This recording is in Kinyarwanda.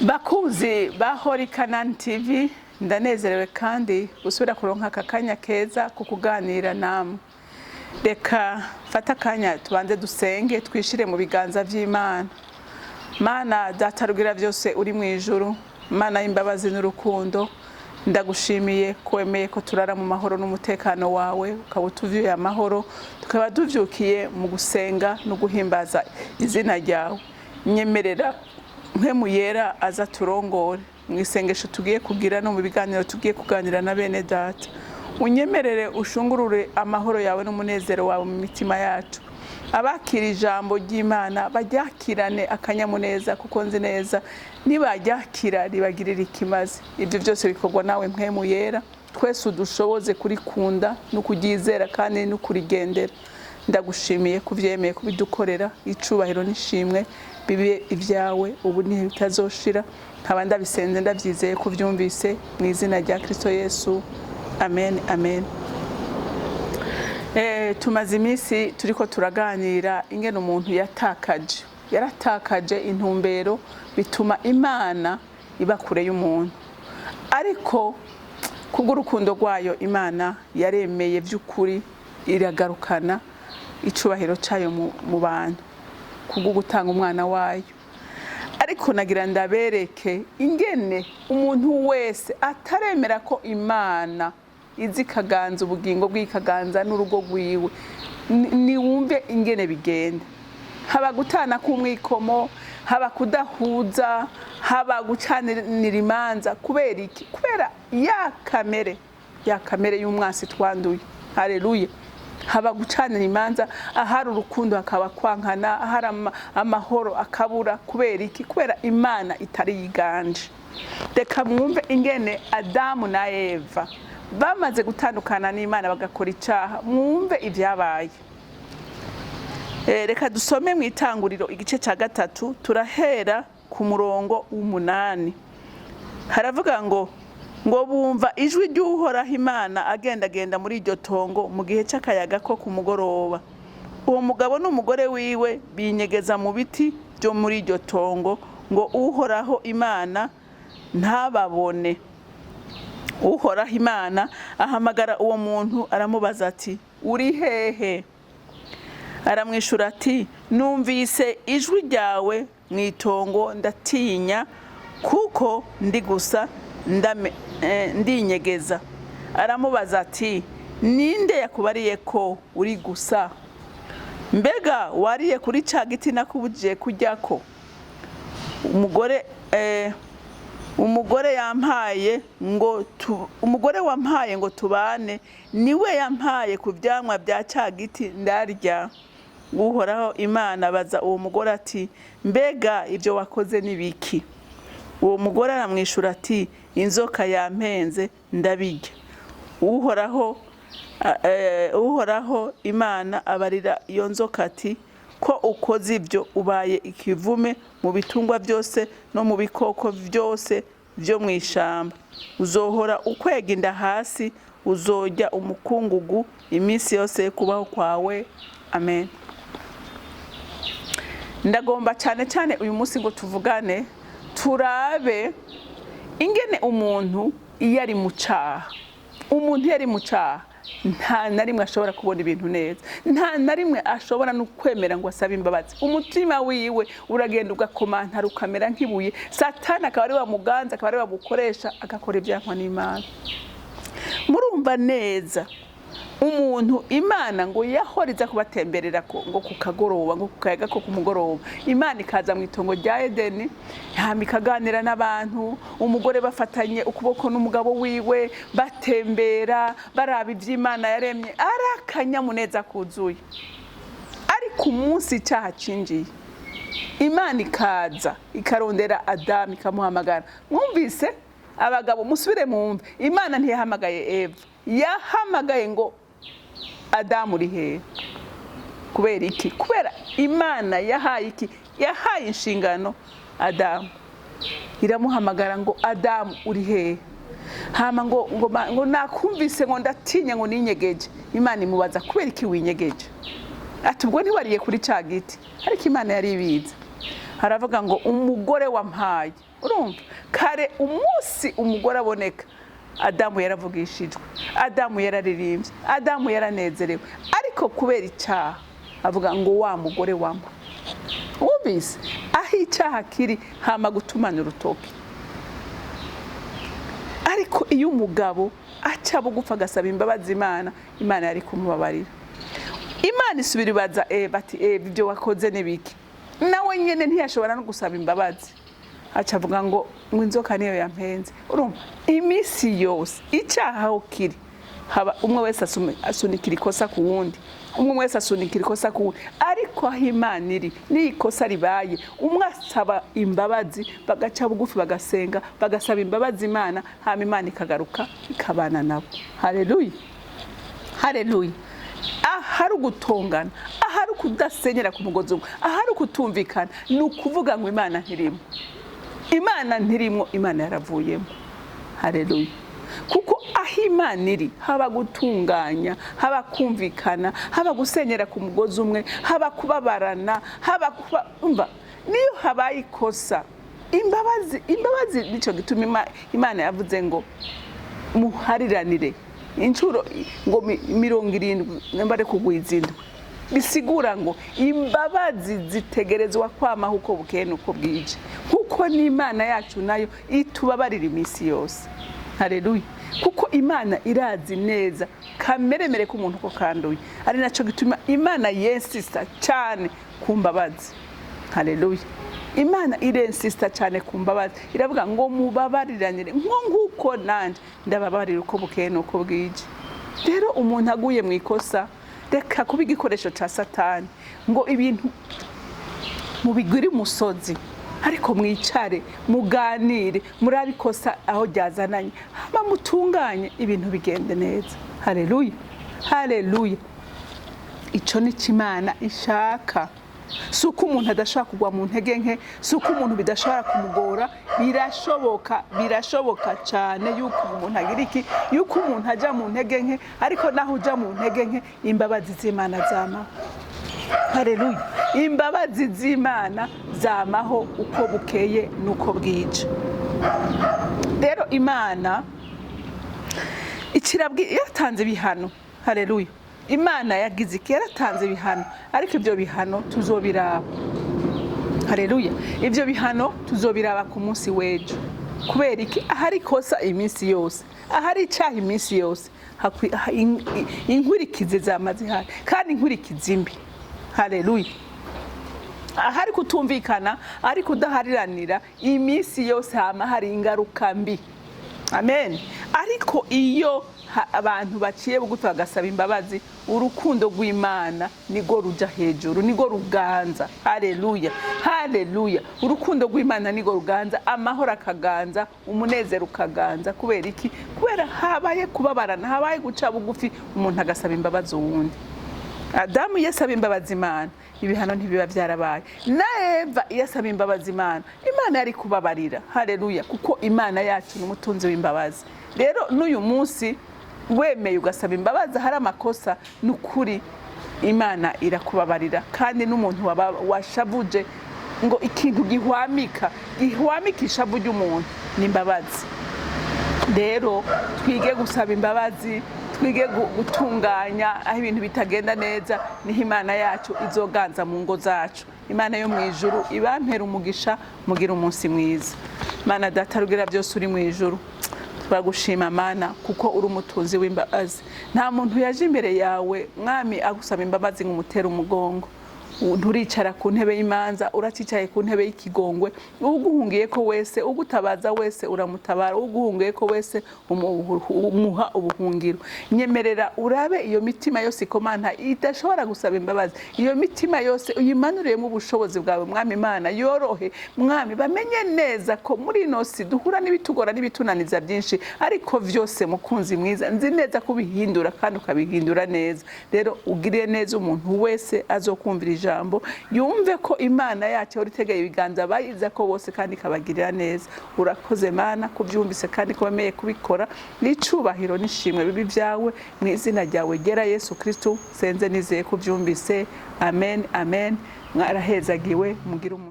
Bakuzi bahori Kanani TV, ndanezerewe kandi gusubira kuronka akanya keza kukuganira namwe. Reka fata akanya tubanze dusenge twishire mu biganza vy'Imana. Mana datarugira byose uri mu ijuru, Mana y'imbabazi n'urukundo, ndagushimiye kwemeye ko turara mu mahoro n'umutekano wawe, ukabutuvyuye amahoro, tukaba duvyukiye mu gusenga no guhimbaza izina ryawe. Nyemerera mpemu yera aza turongore mu isengesho tugiye kugira no mu biganiro tugiye kuganira na bene data. Unyemerere ushungurure amahoro yawe n'umunezero wawe mu mitima yacu. Abakira ijambo ry'Imana baryakirane akanyamuneza kuko nzi neza nibaryakira ribagirira ikimazi. Ibyo byose bikorwa nawe mpemu yera, twese udushoboze kurikunda no kuryizera kandi no kurigendera. Ndagushimiye kuvyemeye kubidukorera, icubahiro nishimwe bibe ivyawe ubu ni bitazoshira. Nkaba ndabisenze ndavyizeye kuvyumvise mu izina rya Kristo Yesu. Amen, amen. Tumaze iminsi turiko turaganira ingene umuntu yaratakaje intumbero, bituma Imana iba kure y'umuntu. Ariko kubw'urukundo rwayo Imana yaremeye by'ukuri iragarukana icubahiro cayo mu bantu kubwo gutanga umwana wayo. Ariko nagira ndabereke ingene umuntu wese ataremera ko Imana izi kaganza ubugingo bw'ikaganza n'urugo rwiwe, ni wumve ingene bigenda. Haba gutana kumwikomo, haba kudahuza, haba gucanira imanza. Kubera iki? Kubera ya kamere y'umwasi twanduye. Haleluya. Haba gucanira imanza, ahari urukundo hakaba kwankana, ahari amahoro akabura. Kubera iki? Kubera Imana itari yiganje. Reka mwumve ingene Adamu na Eva bamaze gutandukana n'Imana bagakora icaha. Mwumve ivyabaye. Reka dusome mu Itanguriro igice ca 3, turahera ku murongo w'8. Haravuga ngo bumva ijwi ry'Uhoraho Imana agendagenda muri iryo tongo mu gihe c'akayaga ko ku mugoroba. Uwo mugabo n'umugore wiwe binyegeza mu biti byo muri iryo tongo ngo Uhoraho Imana ntababone. Uhoraho Imana ahamagara uwo muntu aramubaza ati, uri hehe? Aramwishura ati, numvise ijwi ryawe mu itongo ndatinya kuko ndi gusa ndinyegeza. Aramubaza ati, ninde yakubariye ko uri gusa? Mbega wariye kuri ca giti nakubujije kujyako? Umugore wampaye ngo tubane niwe yampaye ku vyamwa bya ca giti ndarya. Uhoraho Imana baza uwo mugore ati, mbega ibyo wakoze nibiki? Uwo mugore aramwishura ati, inzoka yampenze ndabirya. Uhoraho Imana abarira iyo nzoka ati, ko ukoze ibyo ubaye ikivume mu bitungwa byose no mu bikoko byose byo mu ishamba. Uzohora ukwega inda hasi, uzojya umukungugu iminsi yose kubaho kwawe. Amen. Ndagomba cyane uyu munsi ngo tuvugane, turabe ingene umuntu iyo ari mu caha. Umuntu yari mu caha nta na rimwe ashobora kubona ibintu neza, nta na rimwe ashobora no kwemera ngo asabe imbabazi. Umutima wiwe uragenda ugakomantara ukamera nk'ibuye. Satani akaba ari wa muganza, akaba ari wa bukoresha agakora ibyankwa n'Imana. Murumva neza umuntu Imana ngo yahoriza kubatemberera ngo kukagoroba, ngo kukayaga ko kumugoroba. Imana ikaza mu itongo rya Edeni, ikaganira n'abantu, umugore bafatanye ukuboko n'umugabo wiwe, batembera baraba ivy'Imana yaremye, arakanyamuneza kuzuye. Ariko umunsi icaha cinjiye, Imana ikaza ikarondera Adamu ikamuhamagara. Mwumvise abagabo musubire mwumve, Imana ntiyahamagaye Eva, yahamagaye ngo Adamu uri hehe? Kubera iki? Kubera Imana yahaye iki? Yahaye inshingano Adamu. Iramuhamagara ngo Adamu uri hehe? Hama ngo nakumvise ngo ndatinya ngo ninyegeje. Imana imubaza, kubera iki winyegeje? Ati ubwo ntiwariye kuri ca giti? Ariko Imana yari ibiza. haravuga ngo umugore wampaye. Urumva kare umunsi umugore aboneka, Adamu yaravugishijwe, Adamu yararirimbye, Adamu yaranezerewe, ariko kubera icyaha avuga ngo wa mugore wampa. Wumvise aho icyaha kiri hama gutumana urutoki. Ariko iyo umugabo aca bugufa agasaba imbabazi Imana, Imana yari kumubabarira. Imana isubira ibaza Eva ati ibyo wakoze n'ibiki. Nawe nyene ntiyashobora no gusaba imbabazi, aca avuga ngo inzoka niyo yampenze. Urumva imisi yose icyaha aho kiri haba umwe wese asunikira ikosa ku wundi, umwe wese asunikira ikosa ku wundi. Ariko aho Imana iri n'ikosa ribaye, umwe asaba imbabazi, bagaca bugufi bagasenga, bagasaba imbabazi Imana, hama Imana ikagaruka ikabana nabo. Haleluya, haleluya. Ahari ugutongana, ahari kudasenyera ku mugozi umwe, ahari kutumvikana, ni ukuvuga ngo Imana ntirimo. Imana ntirimo, Imana yaravuyemo. Haleluya. Kuko aho Imana iri haba gutunganya, haba kumvikana, haba gusenyera ku mugozi umwe, haba kubabarana, haba umva niyo habaye ikosa, imbabazi nico gituma Imana yavuze ngo muhariranire inshuro ngo 70 mbare kugwiza indwi. Bisigura ngo imbabazi zitegerezwa kwama uko bukeye nuko bwije, kuko n'Imana yacu nayo itubabarira iminsi yose. Haleluya. Kuko Imana irazi neza kameremere ku muntu ko kanduye, ari naco gituma Imana yensista cyane ku mbabazi. Haleluya. Imana irensista cyane ku mbabazi, iravuga ngo mubabariranire nkuko nanje ndababarira uko bukeye nuko bwije. Rero umuntu aguye mu ikosa, reka kuba igikoresho ca Satani ngo ibintu mubigwire umusozi, ariko mwicare muganire, murabikosa aho ryazananye, hama mutunganye ibintu bigende neza. Haleluya, haleluya. Ico ni Imana ishaka. Suko umuntu adashaka kugwa mu ntege nke, suko umuntu bidashobora kumugora. Birashoboka cyane yuko umuntu agira iki, yuko umuntu aja mu ntege nke, ariko naho uja mu ntege nke imbabazi z'Imana zamaho. Haleluya. Imbabazi z'Imana zamaho uko bukeye nuko bwije. Rero Imana yatanze ibihano. Haleluya. Imana yagize iki, yaratanze ibihano, ariko ibyo bihano tuzobiraba. Haleluya. Ibyo bihano tuzobiraba ku munsi w'ejo. Kubera iki? Ahari kosa iminsi yose, ahari icyaha iminsi yose, inkurikizi zamaze hari, kandi inkurikizi mbi. Haleluya. Ahari kutumvikana, ari kudahariranira iminsi yose hama hari ingaruka mbi. Amen. Ariko iyo abantu baciye bugufi bagasaba imbabazi, urukundo rw'Imana nigo ruja hejuru, nigo ruganza. Haleluya, haleluya. Urukundo rw'Imana nigo ruganza, amahoro akaganza, umunezero ukaganza. Kubera iki? Kubera habaye kubabarana, habaye guca bugufi, umuntu agasaba imbabazi uwundi. Adamu yasaba imbabazi Imana, ibihano ntibiba byarabaye. Na Eva yasaba imbabazi Imana, Imana yari kubabarira. Haleluya. Kuko Imana yacu n'umutunzi w'imbabazi. Rero n'uyu munsi wemeye ugasaba imbabazi hari amakosa, n'ukuri Imana irakubabarira. Kandi n'umuntu washavuje ngo ikintu gihwamika ishavu ry'umuntu n'imbabazi. Rero twige gusaba imbabazi, twige gutunganya aho ibintu bitagenda neza, niho Imana yacu izoganza mu ngo zacu. Imana yo mu ijuru ibampera umugisha, mugira umunsi mwiza. Mana data rugira byose uri mu ijuru, turagushima Mana kuko uri umutunzi w'imbabazi. Nta muntu yaje imbere yawe mwami agusaba imbabazi ngumutera umugongo. Nturicara ku ntebe y'imanza, uracicaye ku ntebe y'ikigongwe. Uguhungiye ko wese, ugutabaza wese uramutabara, uguhungiye ko wese umuha ubuhungiro. Nyemerera urabe iyo mitima yose ikomanta idashobora gusaba imbabazi, iyo mitima yose uyimanuriyemo ubushobozi bwawe mwami Imana, yorohe mwami, bamenye neza ko muri ino si duhura n'ibitugora n'ibitunaniza byinshi, ariko vyose mukunzi mwiza nzi neza kubihindura kandi ukabihindura neza. Rero ugiriye neza umuntu wese azokumvira ijambo, yumve ko Imana yacu uritegeye ibiganza bayiza ko bose kandi kabagirira neza. Urakoze Mana kubyumvise kandi ko bameye kubikora, n'icubahiro n'ishimwe bibi byawe mu izina ryawe gera Yesu Kristo senze nizeye kubyumvise. Amen, amen. Mwarahezagiwe mugira